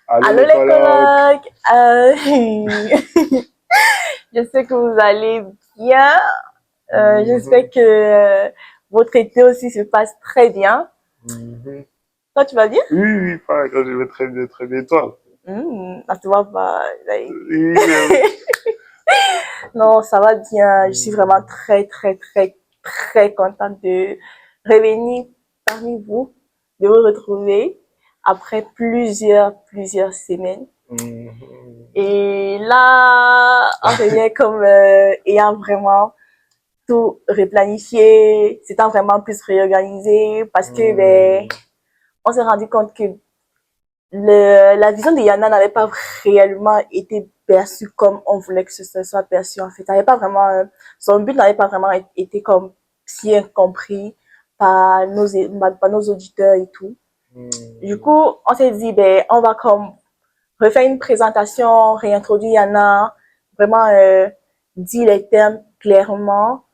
Allô Allô les les colocs. colocs. J'espère que vous allez bien. J'espère Mhm, que votre été aussi se passe très bien. mhm. Toi, tu vas bien? Oui, oui, pareil, je vais très bien, toi. Ça se voit pas. Oui, même. Non, ça va bien. Je suis vraiment Mhm, très contente de revenir parmi vous, de vous retrouver après plusieurs semaines. mhm. Et là, on revient comme ayant vraiment tout replanifié, s'étant vraiment plus réorganisé parce que ben, Mhm. on s'est rendu compte que la vision de Yana n'avait pas réellement été perçue comme on voulait que ce soit perçu en fait. Ça n'avait pas vraiment, son but n'avait pas vraiment été comme bien compris par nos auditeurs et tout. Du coup, on s'est dit, ben, on va comme refaire une présentation, réintroduire Yana, vraiment dire les termes clairement.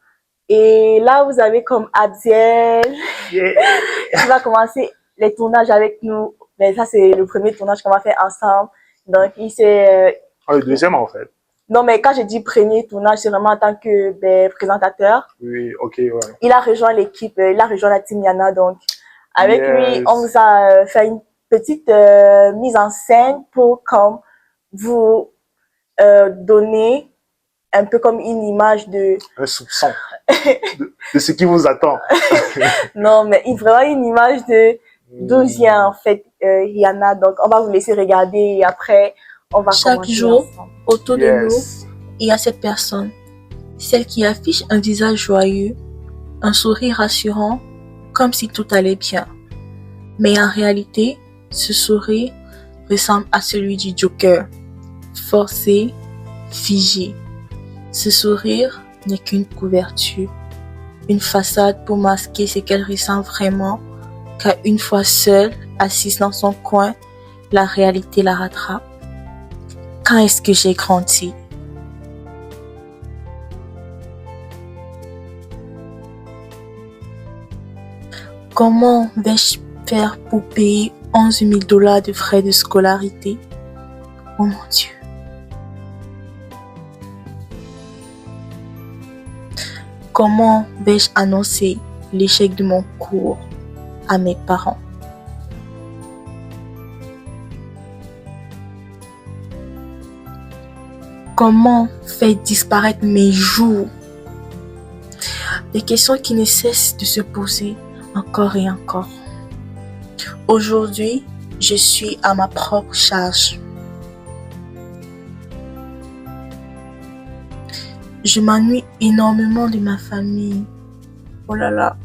Et là, vous avez comme Abdiel qui Yeah. va commencer les tournages avec nous. Mais ça, c'est le premier tournage qu'on va faire ensemble. Donc, il s'est... Ah, le deuxième, en fait. Non, mais quand je dis premier tournage, c'est vraiment en tant que ben, présentateur. Oui, ok, ouais. Il a rejoint l'équipe, il a rejoint la team Yana. Donc, avec lui, on vous Yes. a fait une petite mise en scène pour comme vous donner un peu comme une image de Un soupçon de ce qui vous attend. non mais vraiment une image de d'où vient en Mhm. fait Rihanna. Donc on va vous laisser regarder et après on va Chaque commenter jour, ensemble. autour de nous, Yes. il y a cette personne, celle qui affiche un visage joyeux, un sourire rassurant, comme si tout allait bien. Mais en réalité, ce sourire ressemble à celui du Joker, forcé, figé. Ce sourire n'est qu'une couverture, une façade pour masquer ce qu'elle ressent vraiment, car une fois seule, assise dans son coin, la réalité la rattrape. Quand est-ce que j'ai grandi? Comment vais-je faire pour payer 11 000 dollars de frais de scolarité? Oh mon Dieu. Comment vais-je annoncer l'échec de mon cours à mes parents? Comment faire disparaître mes jours? Des questions qui ne cessent de se poser encore et encore. Aujourd'hui, je suis à ma propre charge. Je m'ennuie énormément de ma famille. Oh là là.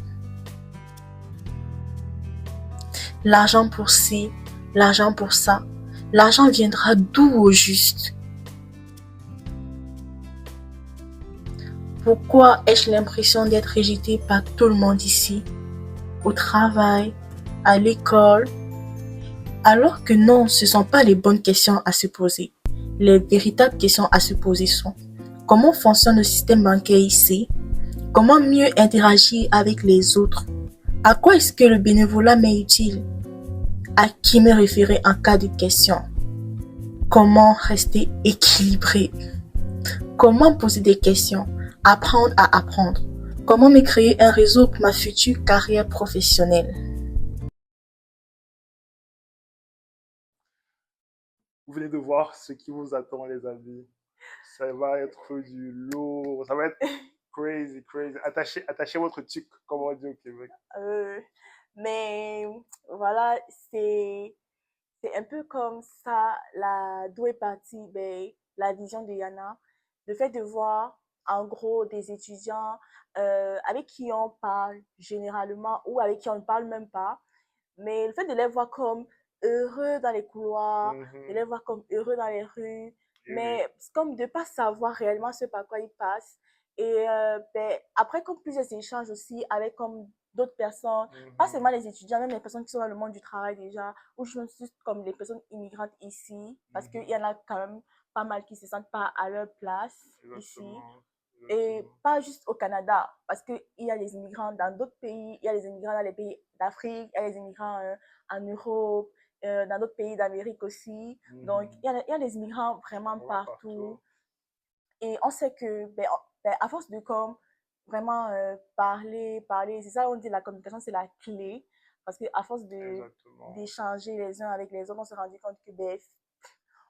L'argent pour ci, l'argent pour ça. L'argent viendra d'où au juste? Pourquoi ai-je l'impression d'être rejetée par tout le monde ici? Au travail, à l'école? Alors que non, ce ne sont pas les bonnes questions à se poser. Les véritables questions à se poser sont: comment fonctionne le système bancaire ici? Comment mieux interagir avec les autres? À quoi est-ce que le bénévolat m'est utile? À qui me référer en cas de question? Comment rester équilibré? Comment poser des questions? Apprendre à apprendre. Comment me créer un réseau pour ma future carrière professionnelle? Vous venez de voir ce qui vous attend, les amis. Ça va être du lourd. Ça va être crazy, crazy. Attachez votre tuque, comme on dit au Québec. Euh, mais voilà, c'est un peu comme ça la d'où est partie ben, la vision de Yana, le fait de voir en gros des étudiants avec qui on parle généralement ou avec qui on ne parle même pas, mais le fait de les voir comme heureux dans les couloirs, de les Mhm. voir comme heureux dans les rues, Oui. mais comme de ne pas savoir réellement ce par quoi ils passent. Et ben, après, comme plusieurs échanges aussi avec comme d'autres personnes, pas seulement Mhm. les étudiants, même les personnes qui sont dans le monde du travail déjà, ou juste comme les personnes immigrantes ici, parce qu'il Mhm. y en a quand même pas mal qui se sentent pas à leur place ici. Exactement. Et Exactement. pas juste au Canada, parce qu'il y a des immigrants dans d'autres pays, il y a des immigrants dans les pays d'Afrique, il y a des immigrants en Europe, dans d'autres pays d'Amérique aussi. Donc, il y a des immigrants vraiment Vraiment partout. Et on sait que, à force de comme vraiment parler, c'est ça, on dit la communication, c'est la clé. Parce qu'à force Exactement. d'échanger les uns avec les autres, on s'est rendu compte que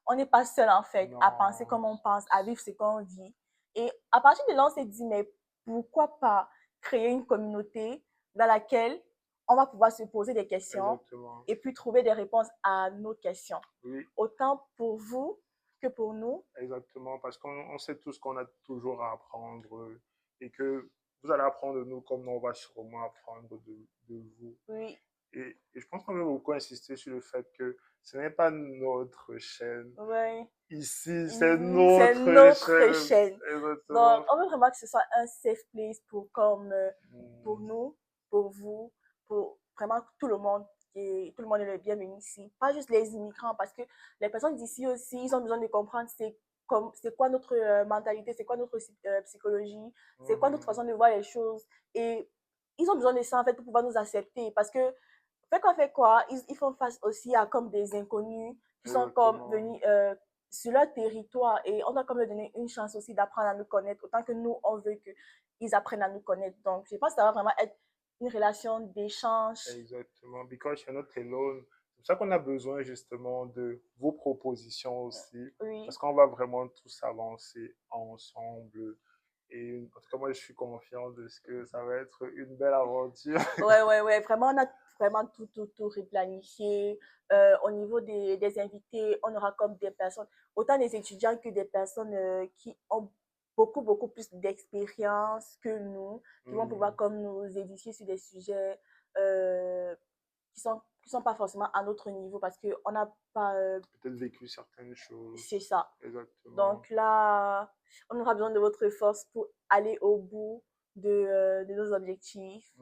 on n'est pas seul en fait à penser Non, comme on pense, à vivre ce qu'on vit. Et à partir de là, on s'est dit, mais pourquoi pas créer une communauté dans laquelle on va pouvoir se poser des questions exactement. et puis trouver des réponses à nos questions. Oui, Autant pour vous que pour nous. exactement. Parce qu'on sait tous qu'on a toujours à apprendre et que vous allez apprendre de nous comme nous, on va sûrement apprendre de vous. Oui, Et je pense qu'on veut beaucoup insister sur le fait que ce n'est pas notre chaîne. oui. Ici, c'est Ici, c'est notre notre chaîne. chaîne. Donc, Exactement. on veut vraiment que ce soit un safe place pour Mm, nous, pour vous, pour vraiment tout le monde. Et tout le monde est le bienvenu ici. Pas juste les immigrants, parce que les personnes d'ici aussi, ils ont besoin de comprendre c'est quoi notre mentalité, c'est quoi notre psychologie, c'est quoi notre façon de voir les choses. Et ils ont besoin de ça, en fait, pour pouvoir nous accepter. Parce que, fait quoi, ils font face aussi à comme des inconnus qui sont comme exactement. venus sur leur territoire et on doit comme leur donner une chance aussi d'apprendre à nous connaître autant que nous, on veut qu'ils apprennent à nous connaître. Donc, je pense que ça va vraiment être une relation d'échange. Exactement. Because you're not alone. C'est pour ça qu'on a besoin justement de vos propositions aussi. Oui, Parce qu'on va vraiment tous avancer ensemble. Et en tout cas, moi, je suis confiant de ce que ça va être une belle aventure. ouais. Vraiment, on a vraiment tout replanifié. Au niveau des invités, on aura comme des personnes, autant des étudiants que des personnes qui ont beaucoup plus d'expérience que nous, qui vont pouvoir Hmm, comme nous édifier sur des sujets euh, qui sont pas forcément à notre niveau parce qu'on n'a pas, peut-être vécu certaines c'est choses. ça. Exactement. Donc là, on aura besoin de votre force pour aller au bout de nos objectifs,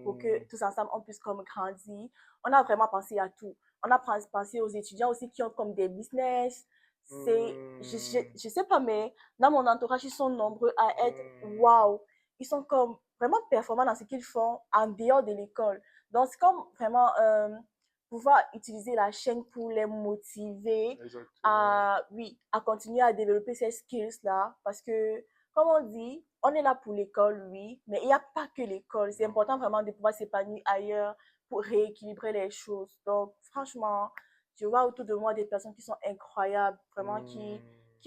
pour que Hmm, tous ensemble, on puisse comme grandir. On a vraiment pensé à tout. On a pensé aux étudiants aussi qui ont comme des business. hmm, Je sais pas, mais dans mon entourage, ils sont nombreux à être hmm. waouh. Ils sont comme vraiment performants dans ce qu'ils font en dehors de l'école. Donc, c'est comme vraiment pouvoir utiliser la chaîne pour les motiver Exactement. oui, à continuer à développer ces skills-là. Parce que, comme on dit, on est là pour l'école, oui, mais il n'y a pas que l'école. C'est important Non. vraiment de pouvoir s'épanouir ailleurs pour rééquilibrer les choses. Donc, franchement, je vois autour de moi des personnes qui sont incroyables, vraiment qui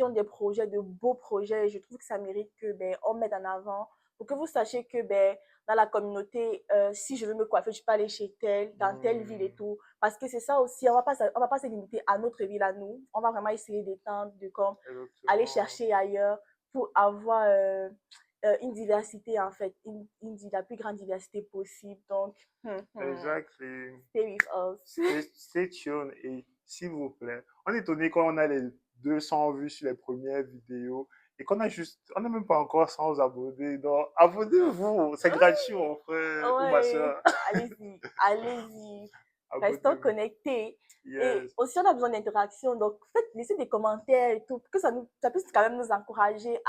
ont Hmm, des projets, de beaux projets. Et je trouve que ça mérite que, on mette en avant pour que vous sachiez que, dans la communauté, si je veux me coiffer, je peux aller chez tel, dans telle ville et hmm. tout. Parce que c'est ça aussi, on va pas se limiter à notre ville à nous. On va vraiment essayer d'étendre, de comme aller Exactement. chercher ailleurs pour avoir une diversité en fait, la plus grande diversité possible. Donc, Exactly. stay with us. Stay tuned et s'il vous plaît, on est étonné quand on a les 200 vues sur les premières vidéos et qu'on a juste, on n'a même pas encore 100 abonnés. Donc, abonnez-vous, c'est gratuit, mon frère ou ma Ouais, soeur. allez-y, allez-y. Restons Abonnez-vous. connectés. Et Yes. aussi, on a besoin d'interaction. Donc, faites, laissez des commentaires et tout, pour que ça puisse quand même nous encourager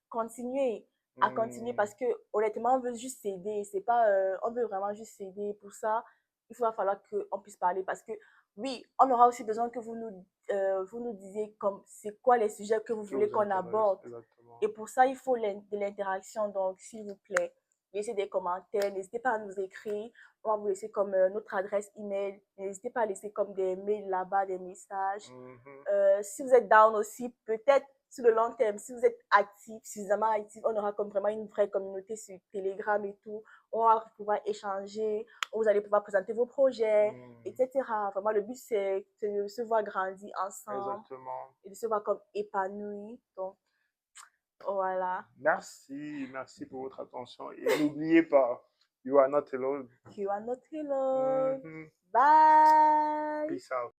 continuer, à continuer Hmm, parce que, honnêtement, on veut juste s'aider. C'est pas, on veut vraiment juste s'aider. Pour ça, il va falloir qu'on puisse parler parce que, oui, on aura aussi besoin que vous nous disiez comme c'est quoi les sujets que vous que voulez vous qu'on intéresse, aborde. Et exactement. pour ça, il faut de l'interaction. Donc, s'il vous plaît, laissez des commentaires. N'hésitez pas à nous écrire. On va vous laisser comme notre adresse email. N'hésitez pas à laisser comme des mails là-bas, des messages. Mhm. Si vous êtes down aussi, peut-être sur le long terme, si vous êtes actif, suffisamment actif, on aura comme vraiment une vraie communauté sur Telegram et tout. On va pouvoir échanger. Vous allez pouvoir présenter vos projets, Hmm, etc. Vraiment, le but, c'est de se voir grandir ensemble exactement. et de se voir comme épanoui. Donc, voilà. Merci pour votre attention et n'oubliez pas, you are not alone. You are not alone. Mhm. Bye. Peace out.